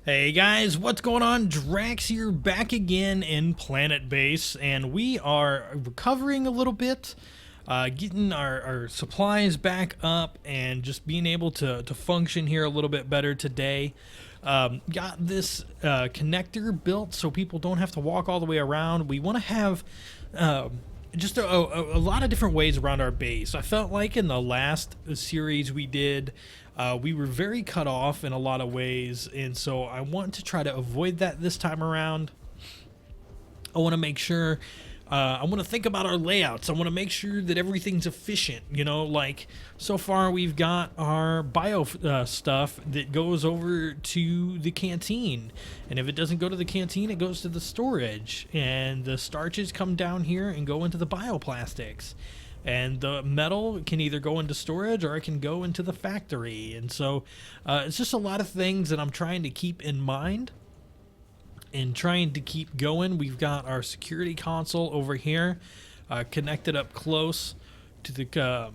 Hey guys, what's going on? Drax here, back again in PlanetBase, and we are recovering a little bit, getting our supplies back up, and just being able to function here a little bit better today. Got this connector built so people don't have to walk all the way around. We want to have just a lot of different ways around our base. I felt like in the last series we did, we were very cut off in a lot of ways, and so I want to try to avoid that this time around. I want to make sure, I want to think about our layouts. I want to make sure that everything's efficient. You know, like so far we've got our bio stuff that goes over to the canteen, and if it doesn't go to the canteen, it goes to the storage, and the starches come down here and go into the bioplastics. And the metal can either go into storage or it can go into the factory. And so it's just a lot of things that I'm trying to keep in mind and trying to keep going. We've got our security console over here connected up close to the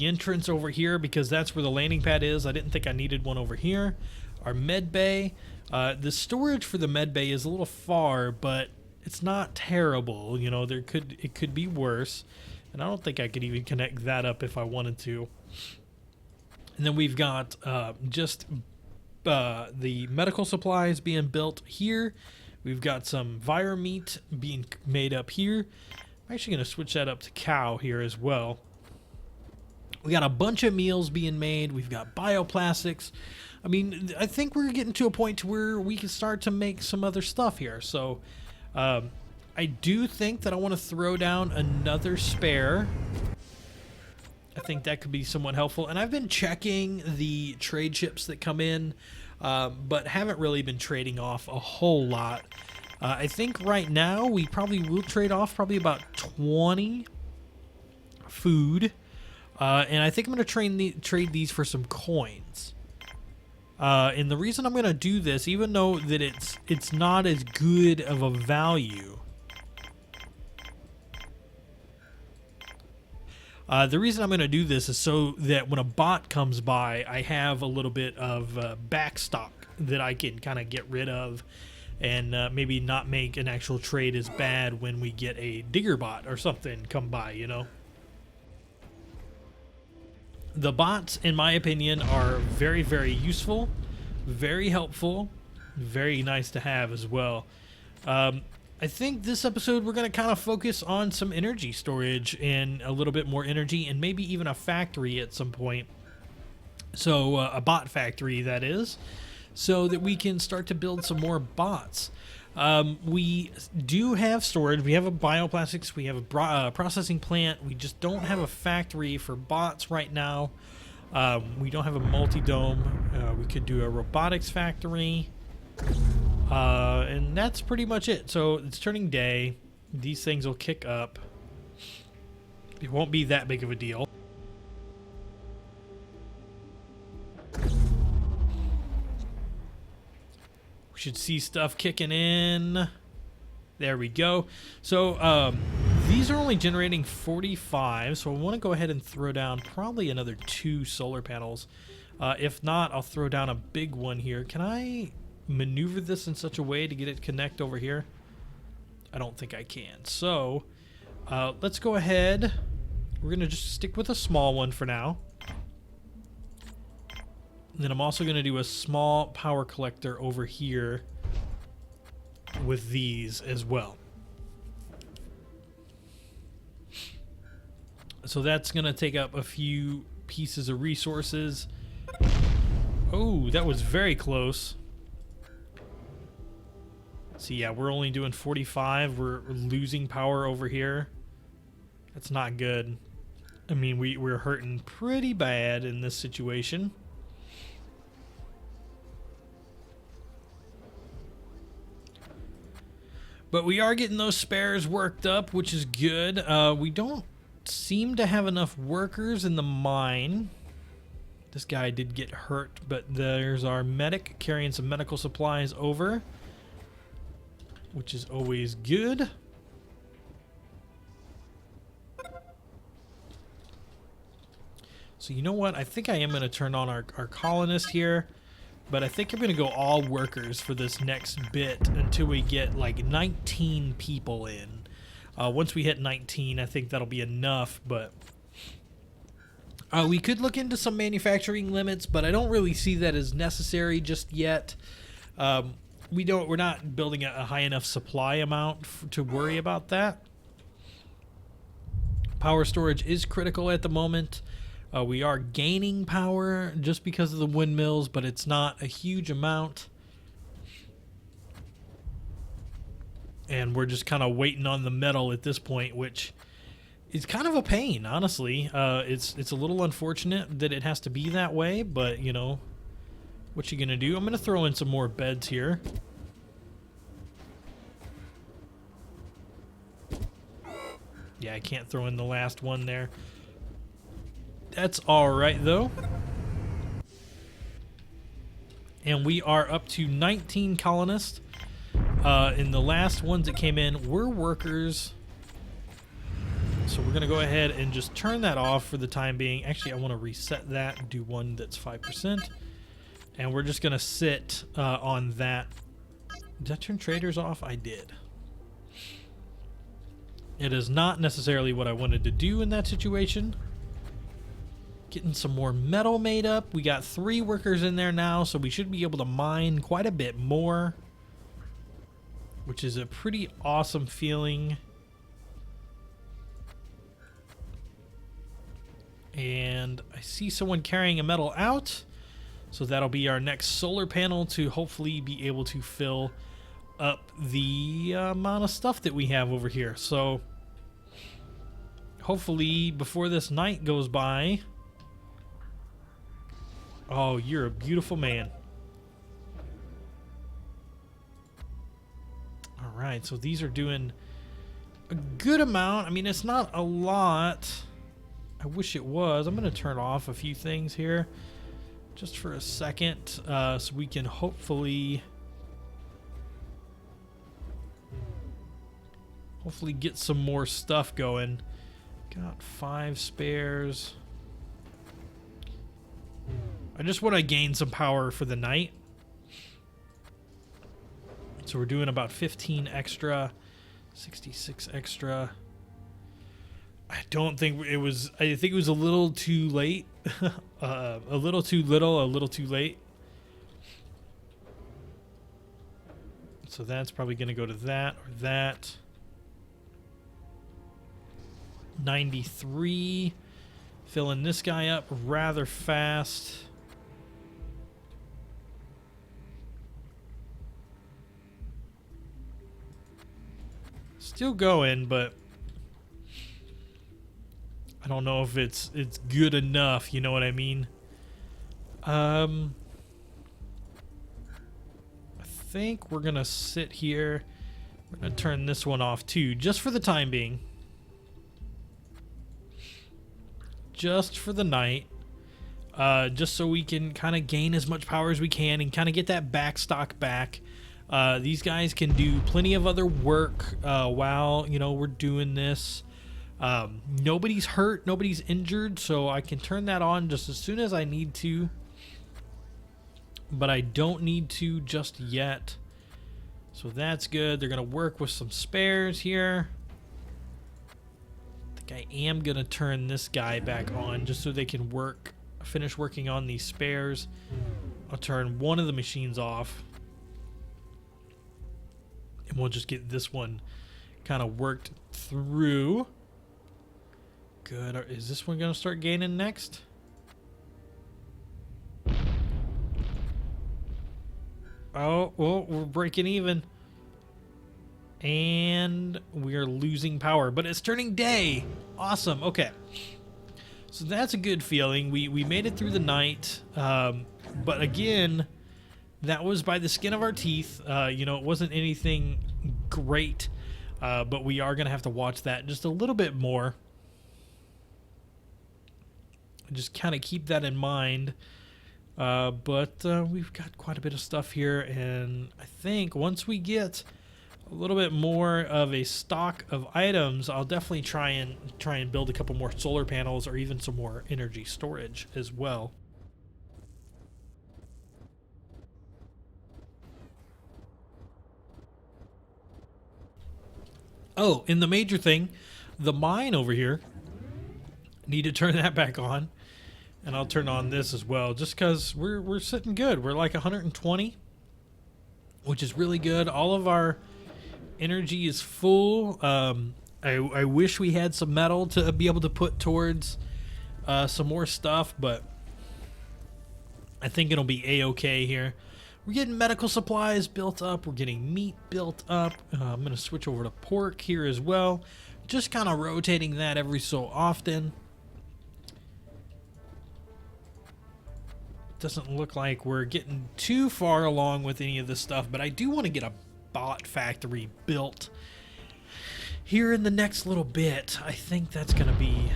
entrance over here because that's where the landing pad is. I didn't think I needed one over here. Our med bay. The storage for the med bay is a little far, but it's not terrible. You know, it could be worse. And I don't think I could even connect that up if I wanted to. And then we've got just the medical supplies being built here. We've got some vire meat being made up here. I'm actually going to switch that up to cow here as well. We got a bunch of meals being made. We've got bioplastics. I mean, I think we're getting to a point to where we can start to make some other stuff here. So, I do think that I want to throw down another spare. I think that could be somewhat helpful. And I've been checking the trade ships that come in, but haven't really been trading off a whole lot. I think right now we probably will trade off probably about 20 food. And I think I'm going to trade these for some coins. And the reason I'm going to do this, even though that it's not as good of a value, the reason I'm going to do this is so that when a bot comes by, I have a little bit of backstock that I can kind of get rid of and maybe not make an actual trade as bad when we get a digger bot or something come by, you know? The bots, in my opinion, are very, very useful, very helpful, very nice to have as well. I think this episode we're going to kind of focus on some energy storage and a little bit more energy and maybe even a factory at some point. So a bot factory, that is, so that we can start to build some more bots. We do have storage. We have a bioplastics. We have a processing plant. We just don't have a factory for bots right now. We don't have a multi-dome. We could do a robotics factory. And that's pretty much it. So it's turning day. These things will kick up. It won't be that big of a deal. We should see stuff kicking in. There we go. So these are only generating 45, so I want to go ahead and throw down probably another 2 solar panels. If not, I'll throw down a big one here. Can I maneuver this in such a way to get it connect over here? I don't think I can. So let's go ahead. We're going to just stick with a small one for now. And then I'm also going to do a small power collector over here with these as well. So that's going to take up a few pieces of resources. Oh, that was very close. So yeah, we're only doing 45. We're losing power over here. That's not good. I mean, we're hurting pretty bad in this situation. But we are getting those spares worked up, which is good. We don't seem to have enough workers in the mine. This guy did get hurt, but there's our medic carrying some medical supplies over, which is always good. So you know what? I think I am going to turn on our colonist here. But I think I'm going to go all workers for this next bit until we get like 19 people in. Once we hit 19, I think that'll be enough, but we could look into some manufacturing limits, but I don't really see that as necessary just yet. We're not building a high enough supply amount to worry about that. Power storage is critical at the moment. We are gaining power just because of the windmills, but it's not a huge amount. And we're just kind of waiting on the metal at this point, which is kind of a pain, honestly. It's a little unfortunate that it has to be that way, but, you know, what you gonna do? I'm gonna throw in some more beds here. Yeah, I can't throw in the last one there. That's alright, though. And we are up to 19 colonists. In the last ones that came in were workers. So we're going to go ahead and just turn that off for the time being. Actually, I want to reset that and do one that's 5%. And we're just going to sit on that. Did I turn traders off? I did. It is not necessarily what I wanted to do in that situation. Getting some more metal made up. We got 3 workers in there now, so we should be able to mine quite a bit more, which is a pretty awesome feeling. And I see someone carrying a metal out, so that'll be our next solar panel to hopefully be able to fill up the amount of stuff that we have over here. So hopefully before this night goes by. Oh, you're a beautiful man. All right, so these are doing a good amount. I mean, it's not a lot. I wish it was. I'm going to turn off a few things here just for a second, so we can hopefully get some more stuff going. Got 5 spares. I just want to gain some power for the night. So we're doing about 15 extra, 66 extra. I don't think it was, I think it was a little too late. A little too little, a little too late. So that's probably going to go to that or that. 93. Filling this guy up rather fast. Still going, but I don't know if it's good enough, you know what I mean? I think we're gonna sit here. We're gonna turn this one off too, just for the time being. Just for the night. Just so we can kind of gain as much power as we can and kind of get that backstock back. These guys can do plenty of other work while, you know, we're doing this. Nobody's hurt, nobody's injured, so I can turn that on just as soon as I need to. But I don't need to just yet. So that's good. They're going to work with some spares here. I think I am going to turn this guy back on just so they can finish working on these spares. I'll turn one of the machines off. And we'll just get this one kind of worked through. Good. Is this one going to start gaining next? Oh, well, we're breaking even. And we're losing power. But it's turning day. Awesome. Okay. So that's a good feeling. We made it through the night. But again, that was by the skin of our teeth. You know, it wasn't anything great. But we are going to have to watch that just a little bit more. Just kind of keep that in mind. But we've got quite a bit of stuff here. And I think once we get a little bit more of a stock of items, I'll definitely try and build a couple more solar panels or even some more energy storage as well. Oh, and the major thing, the mine over here, need to turn that back on. And I'll turn on this as well, just because we're sitting good. We're like 120, which is really good. All of our energy is full. I wish we had some metal to be able to put towards some more stuff, but I think it'll be a-okay here. We're getting medical supplies built up. We're getting meat built up. I'm going to switch over to pork here as well. Just kind of rotating that every so often. Doesn't look like we're getting too far along with any of this stuff, but I do want to get a bot factory built here in the next little bit. I think that's going to be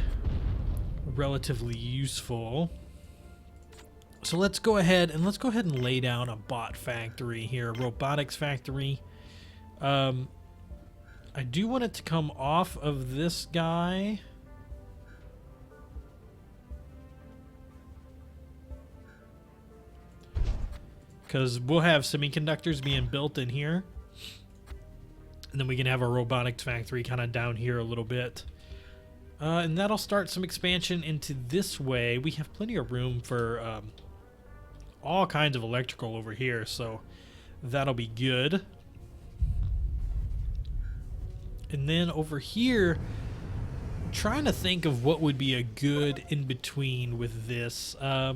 relatively useful. So let's go ahead and lay down a bot factory here, a robotics factory. I do want it to come off of this guy. Because we'll have semiconductors being built in here. And then we can have our robotics factory kind of down here a little bit. And that'll start some expansion into this way. We have plenty of room for all kinds of electrical over here, so that'll be good. And then over here, trying to think of what would be a good in-between with this. I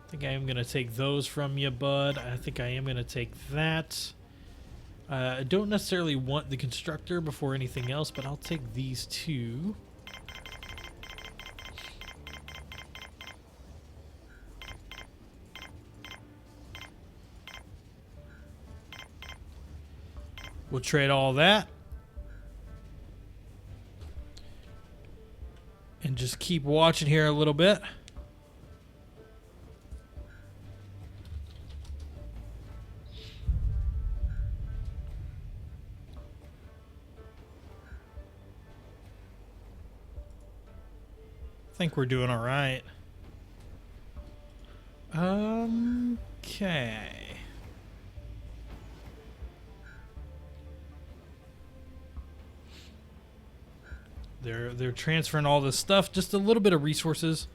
think I am going to take those from you, bud. I think I am going to take that. I don't necessarily want the constructor before anything else, but I'll take these two. We'll trade all that. And just keep watching here a little bit. I think we're doing all right. Okay. They're transferring all this stuff, just a little bit of resources.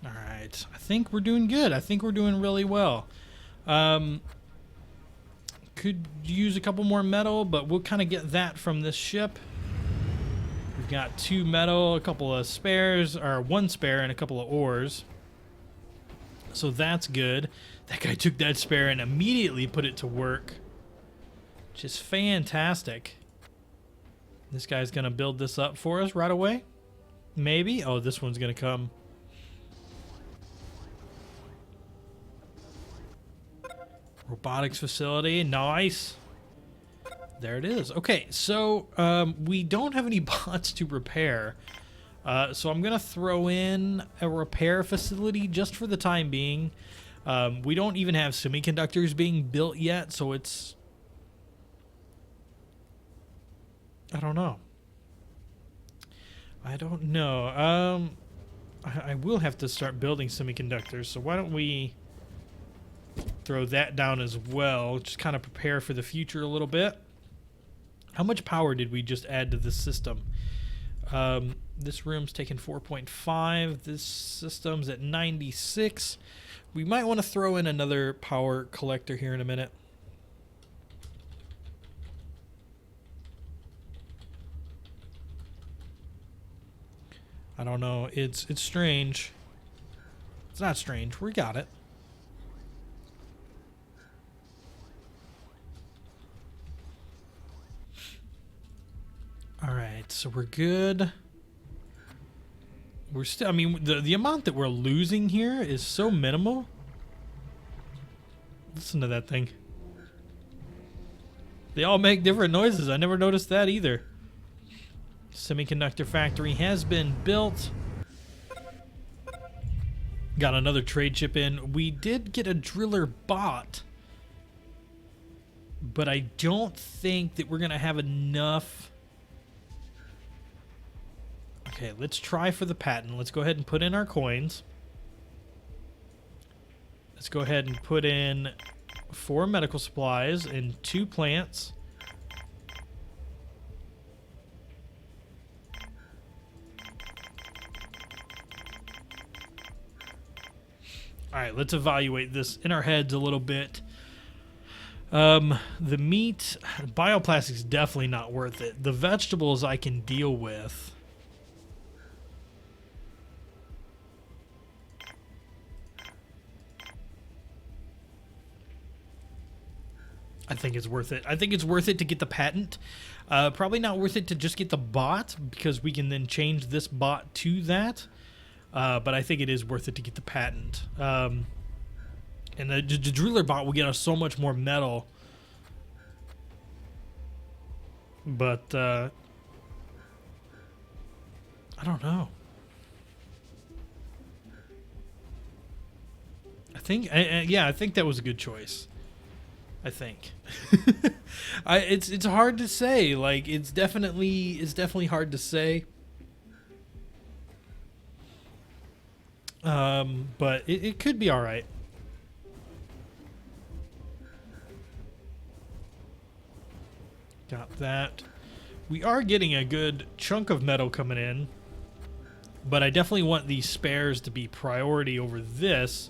All right, I think we're doing good. I think we're doing really well. Could use a couple more metal, but we'll kind of get that from this ship. We've got 2 metal, a couple of spares, or 1 spare and a couple of ores. So that's good. That guy took that spare and immediately put it to work, which is fantastic. This guy's going to build this up for us right away. Maybe. Oh, this one's going to come. Robotics facility. Nice. There it is. Okay, so we don't have any bots to repair. So I'm going to throw in a repair facility just for the time being. We don't even have semiconductors being built yet, so it's... I don't know. I will have to start building semiconductors, so why don't we throw that down as well. Just kind of prepare for the future a little bit. How much power did we just add to this system? This room's taking 4.5. This system's at 96. We might want to throw in another power collector here in a minute. I don't know. It's strange. It's not strange. We got it. All right, so we're good. We're still, I mean, the amount that we're losing here is so minimal. Listen to that thing. They all make different noises. I never noticed that either. Semiconductor factory has been built. Got another trade ship in. We did get a driller bot. but I don't think that we're going to have enough. Okay, let's try for the patent. Let's go ahead and put in our coins. Let's go ahead and put in 4 medical supplies and 2 plants. All right, let's evaluate this in our heads a little bit. The meat, bioplastic's definitely not worth it. The vegetables I can deal with. I think it's worth it. I think it's worth it to get the patent. Probably not worth it to just get the bot, because we can then change this bot to that. But I think it is worth it to get the patent. And the driller bot will get us so much more metal. But I don't know. I think, yeah, I think that was a good choice. I think. It's hard to say. Like, it's definitely hard to say. But it could be all right. Got that. We are getting a good chunk of metal coming in, but I definitely want these spares to be priority over this.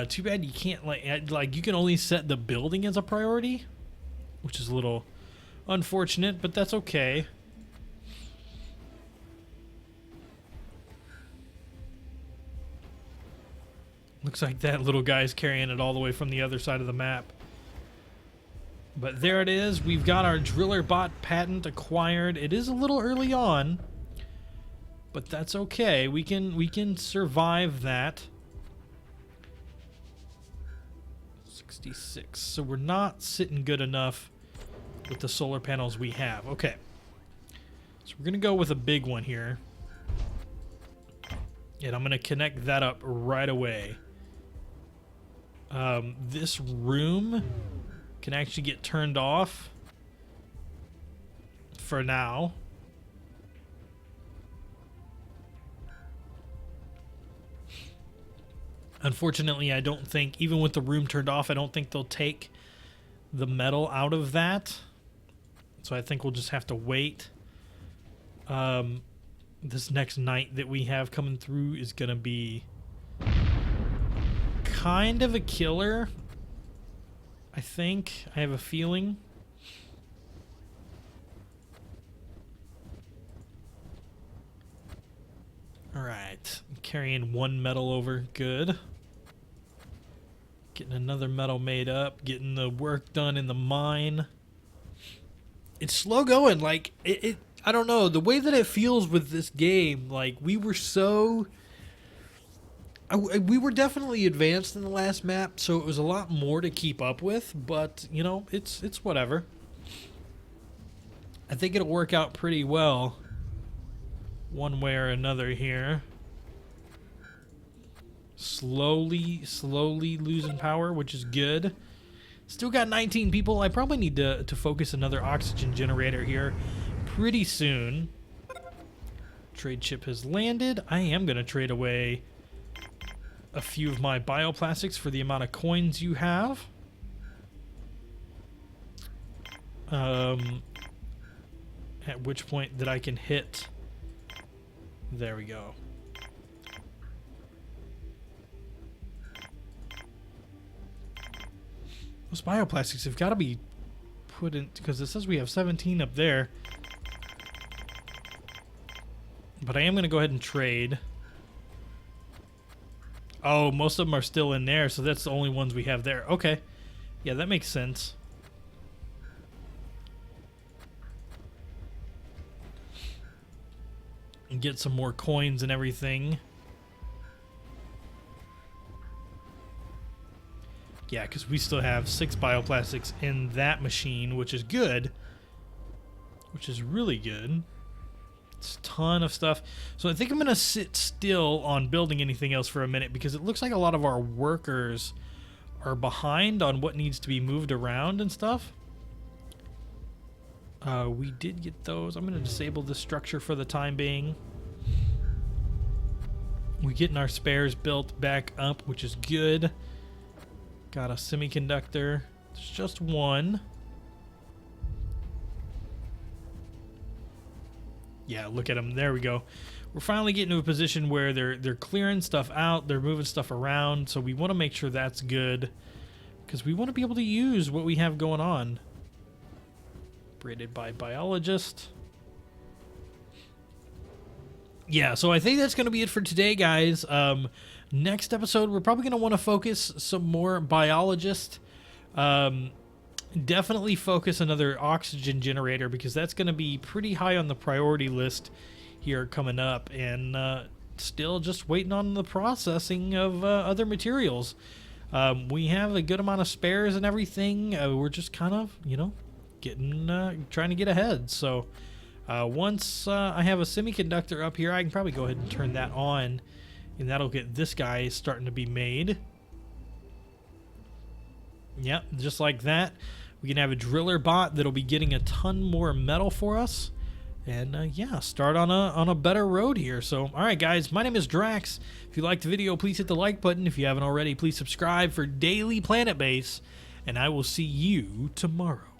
Too bad you can't like you can only set the building as a priority, which is a little unfortunate, but that's okay. Looks like that little guy's carrying it all the way from the other side of the map. But there it is. We've got our driller bot patent acquired. It is a little early on, but that's okay. We can survive that. 66. So we're not sitting good enough with the solar panels we have. Okay. So we're going to go with a big one here. And I'm going to connect that up right away. This room can actually get turned off for now. Unfortunately, I don't think, even with the room turned off, I don't think they'll take the metal out of that. So I think we'll just have to wait. This next night that we have coming through is going to be kind of a killer. I think. I have a feeling. Alright. Carrying 1 metal over. Good. Getting another metal made up. Getting the work done in the mine. It's slow going. Like, I don't know. The way that it feels with this game, like, we were so... we were definitely advanced in the last map, so it was a lot more to keep up with, but, you know, it's whatever. I think it'll work out pretty well one way or another here. Slowly losing power, which is good. Still got 19 people. I probably need to focus another oxygen generator here pretty soon. Trade ship has landed. I am going to trade away a few of my bioplastics for the amount of coins you have. At which point that I can hit. There we go. Those bioplastics have got to be put in, because it says we have 17 up there. But I am going to go ahead and trade. Oh, most of them are still in there, so that's the only ones we have there. Okay. Yeah, that makes sense. And get some more coins and everything. Yeah, because we still have 6 bioplastics in that machine, which is good. Which is really good. It's a ton of stuff. So I think I'm going to sit still on building anything else for a minute, because it looks like a lot of our workers are behind on what needs to be moved around and stuff. We did get those. I'm going to disable this structure for the time being. We're getting our spares built back up, which is good. Got a semiconductor. It's just one. Yeah, look at them. There we go. We're finally getting to a position where they're clearing stuff out. They're moving stuff around. So we want to make sure that's good, because we want to be able to use what we have going on. Operated by biologist. Yeah, so I think that's going to be it for today, guys. Next episode, we're probably going to want to focus some more biologist. Definitely focus another oxygen generator, because that's going to be pretty high on the priority list here coming up. And still just waiting on the processing of other materials. We have a good amount of spares and everything. We're just kind of, you know, trying to get ahead. So once I have a semiconductor up here, I can probably go ahead and turn that on, and that'll get this guy starting to be made. Yep, just like that. We can have a driller bot that'll be getting a ton more metal for us, and yeah, start on a better road here. So all right, guys, my name is Drax. If you liked the video, please hit the like button. If you haven't already, please subscribe for daily PlanetBase, and I will see you tomorrow.